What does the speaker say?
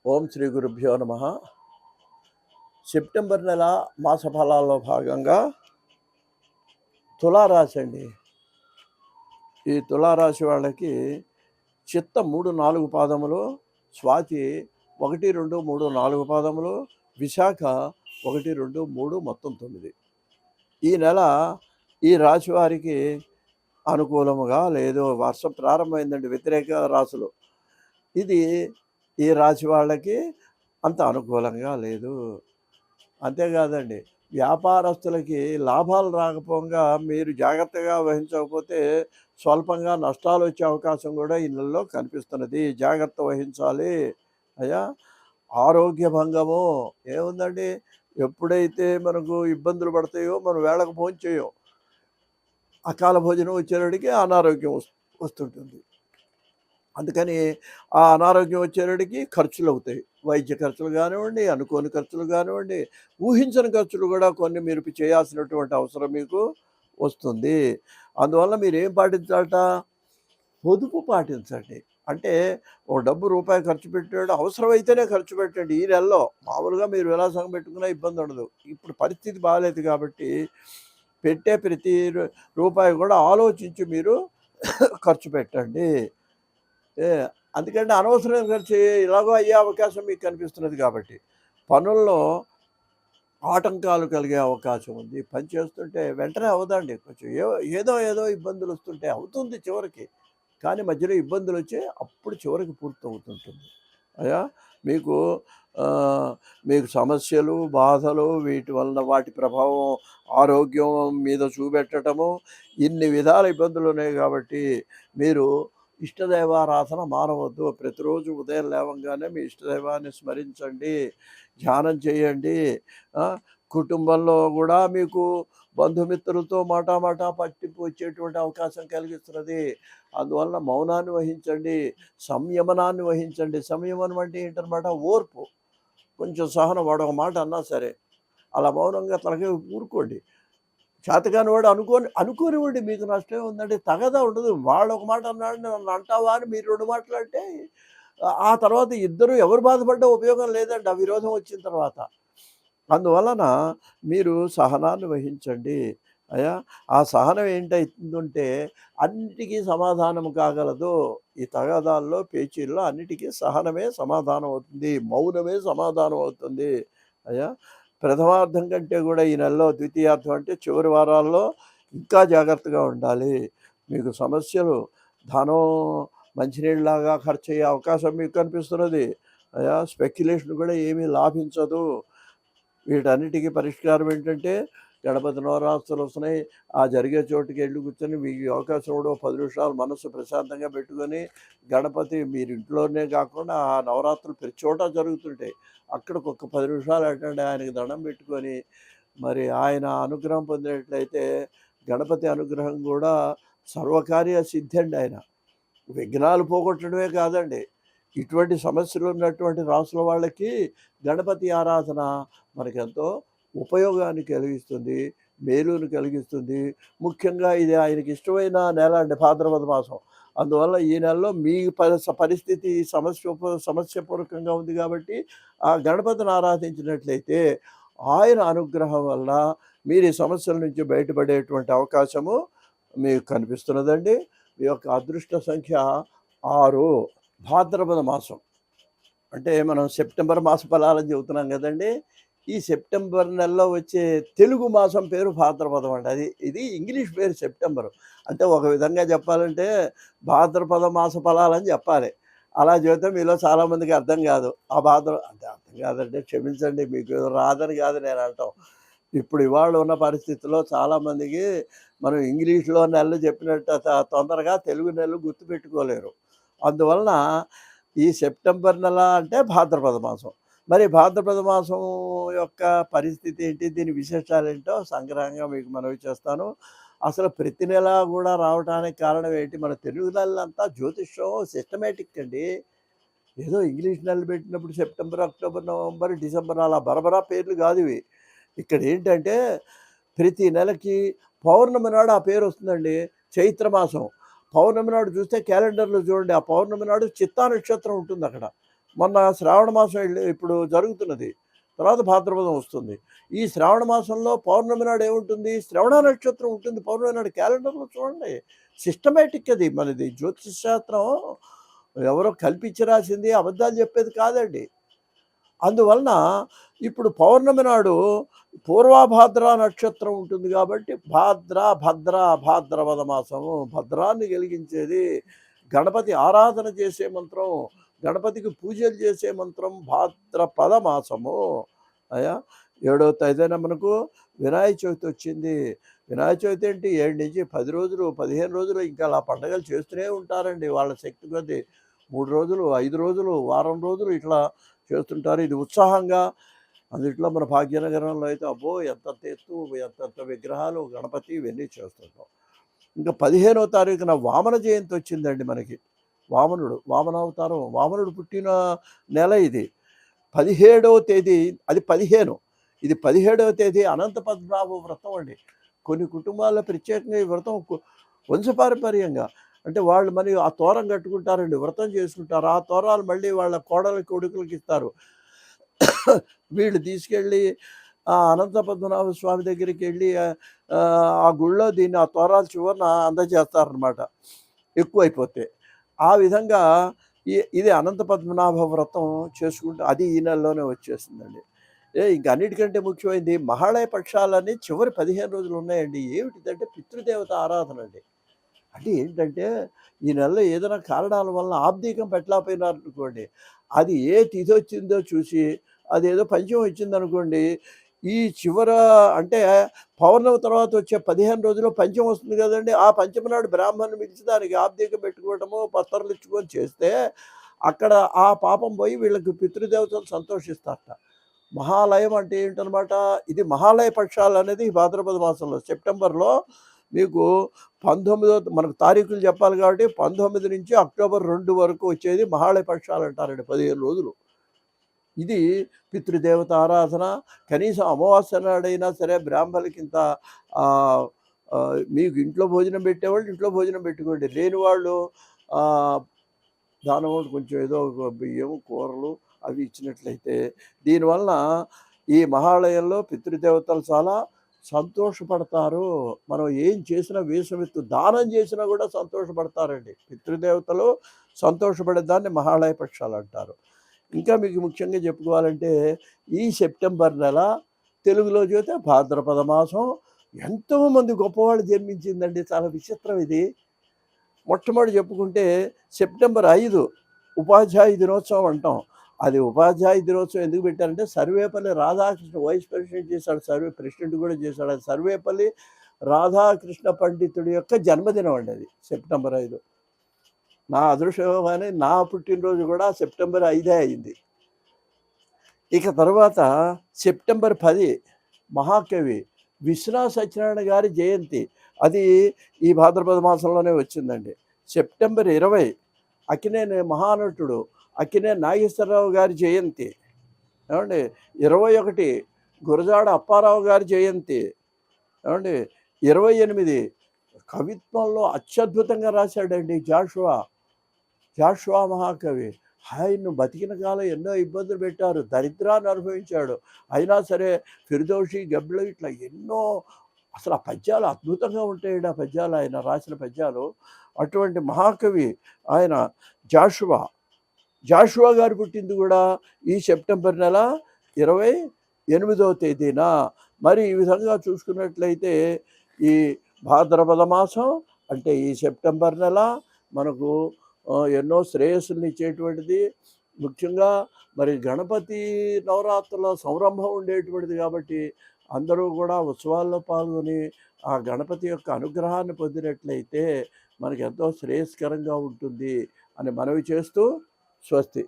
ఓం శ్రీ గురుభ్యో నమ. సెప్టెంబర్ నెల మాస ఫలాల్లో భాగంగా తులారాశి అండి. ఈ తులారాశి వాళ్ళకి చిత్త 3-4 పాదములు, స్వాతి 1-2-3-4 పాదములు, విశాఖ 1-2-3 మొత్తం 9. ఈ నెల ఈ రాశి వారికి అనుకూలముగా లేదు. వర్షం ప్రారంభమైందండి. వ్యతిరేక రాశులు. ఇది ఈ రాశి వాళ్ళకి అంత అనుకూలంగా లేదు. అంతేకాదండి, వ్యాపారస్తులకి లాభాలు రాకపోగా మీరు జాగ్రత్తగా వహించకపోతే స్వల్పంగా నష్టాలు వచ్చే అవకాశం కూడా ఈ నెలలో కనిపిస్తున్నది. జాగ్రత్త వహించాలి అయ్యా. ఆరోగ్య భంగము ఏముందండి, ఎప్పుడైతే మనకు ఇబ్బందులు పడతాయో మనం వేళకు భోజనం చేయం, అకాల భోజనం వచ్చేవాడికి అనారోగ్యం వస్తుంటుంది. అందుకని ఆ అనారోగ్యం వచ్చేటికి ఖర్చులు అవుతాయి. వైద్య ఖర్చులు కానివ్వండి, అనుకోని ఖర్చులు కానివ్వండి, ఊహించని ఖర్చులు కూడా కొన్ని మీరు చేయాల్సినటువంటి అవసరం మీకు వస్తుంది. అందువల్ల మీరు ఏం పాటించాలట? పొదుపు పాటించండి. అంటే ఒక డబ్బు రూపాయి ఖర్చు పెట్టాడు, అవసరమైతేనే ఖర్చు పెట్టండి. ఈ నెలలో మామూలుగా మీరు విలాసంగా పెట్టుకున్నా ఇబ్బంది ఉండదు. ఇప్పుడు పరిస్థితి బాగాలేదు కాబట్టి పెట్టే ప్రతి రూపాయి కూడా ఆలోచించి మీరు ఖర్చు పెట్టండి. అందుకంటే అనవసరమైన ఖర్చు ఇలాగో అయ్యే అవకాశం మీకు కనిపిస్తున్నది కాబట్టి పనుల్లో ఆటంకాలు కలిగే అవకాశం ఉంది. పని చేస్తుంటే వెంటనే అవదండి, కొంచెం ఏదో ఇబ్బందులు వస్తుంటే అవుతుంది చివరికి, కానీ మధ్యలో ఇబ్బందులు వచ్చి అప్పుడు చివరికి పూర్తి అవుతుంటుంది. అయ్యా మీకు మీకు సమస్యలు, బాధలు, వీటి వలన వాటి ప్రభావం ఆరోగ్యం మీద చూపెట్టడము, ఇన్ని విధాల ఇబ్బందులు ఉన్నాయి కాబట్టి మీరు ఇష్టదైవారాధన మానవద్దు. ప్రతిరోజు ఉదయం లేవంగానే మీ ఇష్టదైవాన్ని స్మరించండి, ధ్యానం చేయండి. కుటుంబంలో కూడా మీకు బంధుమిత్రులతో మాటా పట్టింపు వచ్చేటువంటి అవకాశం కలిగిస్తున్నది. అందువలన మౌనాన్ని వహించండి, సంయమనాన్ని వహించండి. సంయమనం అంటే ఏంటన్నమాట? ఓర్పు, కొంచెం సహనం. వాడు ఒక మాట అన్నా సరే అలా మౌనంగా తలకే ఊరుకోండి. చేతకాని వాడు అనుకోనివ్వండి, మీకు నష్టమే ఉందండి. తగదా ఉండదు. వాడు ఒక మాట అన్నాడు, నన్ను అంటావా అని మీరు 2 మాటలంటే ఆ తర్వాత ఇద్దరు ఎవరు బాధపడ్డా ఉపయోగం లేదండి ఆ విరోధం వచ్చిన తర్వాత. అందువలన మీరు సహనాన్ని వహించండి అయ్యా. ఆ సహనం ఏంటవుతుందంటే అన్నిటికీ సమాధానం కాగలదు. ఈ తగాదాల్లో, పేచీల్లో అన్నిటికీ సహనమే సమాధానం అవుతుంది, మౌనమే సమాధానం అవుతుంది అయ్యా. ప్రథమార్థం కంటే కూడా ఈ నెలలో ద్వితీయార్థం అంటే చివరి వారాల్లో ఇంకా జాగ్రత్తగా ఉండాలి. మీకు సమస్యలు, ధనం మంచినీళ్ళలాగా ఖర్చు అయ్యే అవకాశం మీకు కనిపిస్తున్నది అయ్యా. స్పెక్యులేషన్ కూడా ఏమీ లాభించదు. వీటన్నిటికీ పరిష్కారం ఏంటంటే గణపతి నవరాత్రులు వస్తున్నాయి. ఆ జరిగే చోటుకి వెళ్ళి కూర్చొని మీకు అవకాశం కూడా 10 నిమిషాలు మనసు ప్రశాంతంగా పెట్టుకొని గణపతి మీరు ఇంట్లోనే కాకుండా ఆ నవరాత్రులు ప్రతి చోట జరుగుతుంటాయి, అక్కడికి ఒక 10 నిమిషాలు అటెండ్ ఆయనకి దండం పెట్టుకొని మరి ఆయన అనుగ్రహం పొందినట్లయితే గణపతి అనుగ్రహం కూడా సర్వకార్య సిద్ధి అండి. ఆయన విఘ్నాలు పోగొట్టడమే కాదండి, ఇటువంటి సమస్యలు ఉన్నటువంటి రాసుల వాళ్ళకి గణపతి ఆరాధన మనకెంతో ఉపయోగాన్ని కలిగిస్తుంది, మేలును కలిగిస్తుంది. ముఖ్యంగా ఇది ఆయనకి ఇష్టమైన నెల అండి, భాద్రపద మాసం. అందువల్ల ఈ నెలలో మీ పరిస్థితి సమస్యపూర్వకంగా ఉంది కాబట్టి ఆ గణపతిని ఆరాధించినట్లయితే ఆయన అనుగ్రహం వల్ల మీరు ఈ సమస్యల నుంచి బయటపడేటువంటి అవకాశము మీకు కనిపిస్తున్నదండి. మీ యొక్క అదృష్ట సంఖ్య 6. భాద్రపద మాసం అంటే మనం సెప్టెంబర్ మాస ఫలాలని చెబుతున్నాం కదండి. ఈ సెప్టెంబర్ నెలలో వచ్చే తెలుగు మాసం పేరు భాద్రపదం అండి. ఇది ఇంగ్లీష్ పేరు సెప్టెంబర్. అంటే ఒక విధంగా చెప్పాలంటే భాద్రపద మాస ఫలాలని చెప్పాలి. అలా చెబితే మీలో చాలామందికి అర్థం కాదు. అంటే అర్థం కాదంటే క్షమించండి, మీకు రాదని కాదు నేను అంటాం. ఇప్పుడు ఇవాళ ఉన్న పరిస్థితుల్లో చాలామందికి మనం ఇంగ్లీష్లో నెలలు చెప్పినట్టు తొందరగా తెలుగు నెలలు గుర్తుపెట్టుకోలేరు. అందువలన ఈ సెప్టెంబర్ నెల అంటే భాద్రపద మాసం. మరి భాద్రపద మాసం యొక్క పరిస్థితి ఏంటి, దీని విశేషాలు ఏంటో సంగ్రహంగా మీకు మనవి చేస్తాను. అసలు ప్రతి నెల కూడా రావడానికి కారణం ఏంటి? మన తెలుగు నెలలంతా జ్యోతిష్యం సిస్టమేటిక్ అండి. ఏదో ఇంగ్లీష్ నెలలు పెట్టినప్పుడు సెప్టెంబర్, అక్టోబర్, నవంబర్, డిసెంబర్ అలా బరబరా పేర్లు కాదు ఇవి. ఇక్కడ ఏంటంటే ప్రతి నెలకి పౌర్ణమి నాడు ఆ పేరు వస్తుందండి. చైత్రమాసం పౌర్ణమి నాడు చూస్తే క్యాలెండర్లో చూడండి, ఆ పౌర్ణమి నాడు చిత్తా నక్షత్రం ఉంటుంది అక్కడ. మొన్న శ్రావణ మాసం ఇప్పుడు జరుగుతున్నది. తర్వాత భాద్రపదం వస్తుంది. ఈ శ్రావణ మాసంలో పౌర్ణమి నాడు ఏముంటుంది? శ్రవణ నక్షత్రం ఉంటుంది పౌర్ణమి నాడు. క్యాలెండర్‌లో చూడండి. సిస్టమాటిక్ అది మనది. జ్యోతిష్ శాస్త్రం ఎవరో కల్పించి రాసింది, అబద్ధాలు చెప్పేది కాదండి. అందువలన ఇప్పుడు పౌర్ణమి నాడు పూర్వభాద్ర నక్షత్రం ఉంటుంది కాబట్టి భాద్రపద మాసము. భద్రాన్ని కలిగించేది గణపతి ఆరాధన చేసే మంత్రం, గణపతికి పూజలు చేసే మంత్రం భాద్రపద మాసము. అయ్యా 7వ తేదీన మనకు వినాయక చవితి వచ్చింది. వినాయక చవితి ఏంటి 7 నుంచి 10 రోజులు, 15 రోజులు ఇంకా అలా పండగలు చేస్తూనే ఉంటారండి వాళ్ళ శక్తి కొద్దీ. 3 రోజులు, 5 రోజులు, వారం రోజులు ఇట్లా చేస్తుంటారు. ఇది ఉత్సాహంగా అందుట్లో మన భాగ్యనగరంలో అయితే అబ్బో ఎంతంత ఎత్తు, ఎంతంత విగ్రహాలు, గణపతి ఇవన్నీ చేస్తుంటాం. ఇంకా 15వ తారీఖున వామన జయంతి వచ్చిందండి మనకి. వామనావతారం, వామనుడు పుట్టిన నెల ఇది. 17వ తేదీ అది 15, ఇది 17వ తేదీ అనంత పద్మనాభ వ్రతం అండి. కొన్ని కుటుంబాల్లో ప్రత్యేకంగా ఈ వ్రతం వంశపారంపర్యంగా అంటే వాళ్ళు మరి ఆ తోరం కట్టుకుంటారండి, వ్రతం చేసుకుంటారు. ఆ తోరాలు మళ్ళీ వాళ్ళ కోడలి కొడుకులకి ఇస్తారు. వీళ్ళు తీసుకెళ్ళి ఆ అనంత పద్మనాభ స్వామి దగ్గరికి వెళ్ళి ఆ గుళ్ళో దీన్ని ఆ తోరాల చివరన అందజేస్తారనమాట ఎక్కువైపోతే. ఆ విధంగా ఇది అనంత పద్మనాభ వ్రతం చేసుకుంటూ అది ఈ నెలలోనే వచ్చేసిందండి. ఇంక అన్నిటికంటే ముఖ్యమైనది మహాళయ పక్షాలని చివరి 15 రోజులు ఉన్నాయండి. ఏమిటిదంటే పితృదేవత ఆరాధన అండి. అంటే ఏంటంటే ఈ నెలలో ఏదైనా కారణాల వల్ల ఆబ్దీకం పెట్టలేకపోయినారనుకోండి, అది ఏ తిథి వచ్చిందో చూసి అదేదో పంచమం వచ్చిందనుకోండి, ఈ చివర అంటే పౌర్ణమి తర్వాత వచ్చే 15 రోజుల్లో పంచమం వస్తుంది కదండి. ఆ పంచమి నాడు బ్రాహ్మణుని పిలిచి దానికి ఆబ్దీకం పెట్టుకోవటము, పత్రాలు ఇచ్చుకొని చేస్తే అక్కడ ఆ పాపం పోయి వీళ్ళకి పితృదేవతలు సంతోషిస్తారట. మహాలయం అంటే ఏంటనమాట, ఇది మహాలయ పక్షాలు అనేది భాద్రపద మాసంలో సెప్టెంబర్లో మీకు 19 మనకు తారీఖులు చెప్పాలి కాబట్టి 19 నుంచి అక్టోబర్ 2 వరకు వచ్చేది మహాళయ పక్షాలు అంటారండి. 15 రోజులు. ఇది పితృదేవత ఆరాధన. కనీసం అమావాస్య నాడైనా సరే బ్రాహ్మణులకింత మీకు ఇంట్లో భోజనం పెట్టేవాళ్ళు ఇంట్లో భోజనం పెట్టుకోండి. లేని వాళ్ళు దానం కొంచెం ఏదో బియ్యం, కూరలు అవి ఇచ్చినట్లయితే దీనివలన ఈ మహాలయంలో పితృదేవతలు చాలా సంతోషపడతారు. మనం ఏం చేసినా వేషమెత్తు దానం చేసినా కూడా సంతోషపడతారండి. పితృదేవతలు సంతోషపడే దాన్ని మహాళయ పక్షాలు అంటారు. ఇంకా మీకు ముఖ్యంగా చెప్పుకోవాలంటే ఈ సెప్టెంబర్ నెల తెలుగులో చూస్తే భాద్రపద మాసం ఎంతోమంది గొప్పవాళ్ళు జన్మించిందండి. చాలా విచిత్రం ఇది. మొట్టమొదటి చెప్పుకుంటే సెప్టెంబర్ 5 ఉపాధ్యాయ దినోత్సవం అంటాం. అది ఉపాధ్యాయ దినోత్సవం ఎందుకు పెట్టారంటే సర్వేపల్లి రాధాకృష్ణ వైస్ ప్రెసిడెంట్ చేశాడు, ప్రెసిడెంట్ కూడా చేశాడు. అది సర్వేపల్లి రాధాకృష్ణ పండితుడి యొక్క జన్మదినం అండి అది సెప్టెంబర్ 5. నా అదృష్టంగానే నా పుట్టినరోజు కూడా సెప్టెంబర్ 5 అయింది. ఇక తర్వాత సెప్టెంబర్ 10 మహాకవి విశ్వనాథ సత్యనారాయణ గారి జయంతి. అది ఈ భాద్రపద మాసంలోనే వచ్చిందండి. సెప్టెంబర్ 20 అక్కినేని మహానటుడు అక్కినేని నాగేశ్వరరావు గారి జయంతి. ఏమండి 21 గురజాడ అప్పారావు గారి జయంతి. ఏమండి 28 కవిత్వంలో అత్యద్భుతంగా రాశాడండి జాషువా మహాకవి. ఆయన్ను బతికిన కాలం ఎన్నో ఇబ్బందులు పెట్టారు, దరిద్రాన్ని అనుభవించాడు. అయినా సరే ఫిర్దౌసి, గబ్బిళ్ళు ఇట్లా ఎన్నో అసలు ఆ పద్యాలు అద్భుతంగా ఉంటాయండి. ఆ పద్యాలు ఆయన రాసిన పద్యాలు. అటువంటి మహాకవి ఆయన జాషువా గారు పుట్టింది కూడా ఈ సెప్టెంబర్ నెల 28వ తేదీన. మరి ఈ విధంగా చూసుకున్నట్లయితే ఈ భాద్రపద మాసం అంటే ఈ సెప్టెంబర్ నెల మనకు ఎన్నో శ్రేయస్సులను ఇచ్చేటువంటిది. ముఖ్యంగా మరి గణపతి నవరాత్రుల సంరంభం ఉండేటువంటిది కాబట్టి అందరూ కూడా ఉత్సవాల్లో పాల్గొని ఆ గణపతి యొక్క అనుగ్రహాన్ని పొందినట్లయితే మనకు ఎంతో శ్రేయస్కరంగా ఉంటుంది అని మనవి చేస్తూ స్వస్తి.